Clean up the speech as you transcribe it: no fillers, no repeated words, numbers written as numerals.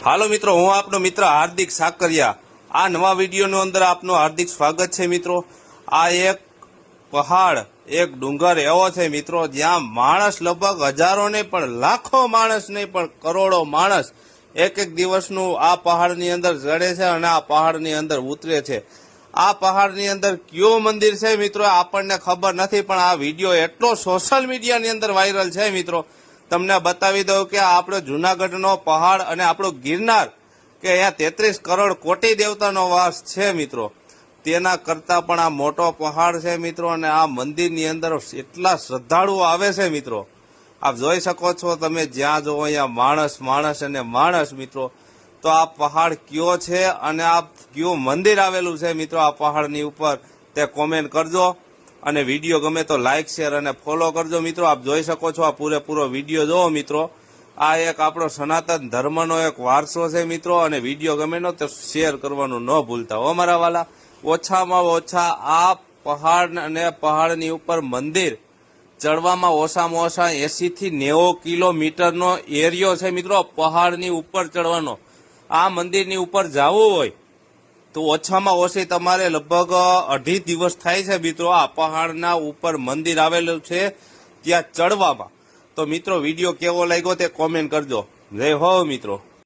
હાલો મિત્રો, હું આપનો મિત્ર હાર્દિક સાકરિયા. આ નવા વિડીયોની અંદર આપનું હાર્દિક સ્વાગત છે મિત્રો. આ એક પહાડ, એક ડુંગર એવો છે મિત્રો, જ્યાં માણસ લગભગ હજારો નહીં પણ લાખો માણસ નહીં પણ કરોડો માણસ એક એક દિવસનું આ પહાડની અંદર ચડે છે અને આ પહાડની અંદર ઉતરે છે. આ પહાડની અંદર કયું મંદિર છે મિત્રો આપણને ખબર નથી, પણ આ વિડીયો એટલો સોશિયલ મીડિયાની અંદર વાયરલ છે મિત્રો. તમને બતાવી દઉં કે આપણો જુનાગઢનો પહાડ અને આપણો ગિરનાર, કે અહીંયા 33 કરોડ કોટી દેવતાનો વાસ છે મિત્રો, તેના કરતા પણ આ મોટો પહાડ છે મિત્રો. અને આ મંદિરની અંદર એટલા શ્રદ્ધાળુઓ આવે છે મિત્રો, આપ જોઈ શકો છો. તમે જ્યાં જોવો અહીંયા માણસ માણસ અને માણસ મિત્રો. તો આ પહાડ કયો છે અને આ કયું મંદિર આવેલું છે મિત્રો આ પહાડની ઉપર, તે કોમેન્ટ કરજો. અને વિડીયો ગમે તો લાઇક, શેર અને ફોલો કરજો મિત્રો. આપ જોઈ શકો છો, આ પૂરેપૂરો વિડીયો જોવો મિત્રો. આ એક આપણો સનાતન ધર્મનો એક વારસો છે મિત્રો. અને વિડીયો ગમે નો તો શેર કરવાનું ન ભૂલતા હો મારા વાલા. ઓછામાં ઓછા આ પહાડ અને પહાડની ઉપર મંદિર ચડવામાં ઓછામાં ઓછા 80 થી 90 કિલોમીટરનો એરિયો છે મિત્રો. પહાડની ઉપર ચડવાનો, આ મંદિરની ઉપર જવું હોય તો ઓછામાં ઓછી તમારે લગભગ 2.5 દિવસ થાય છે મિત્રો. આ પહાડના ઉપર મંદિર આવેલું છે ત્યાં ચડવામાં. તો મિત્રો વિડીયો કેવો લાગ્યો તે કોમેન્ટ કરજો. જય હો મિત્રો.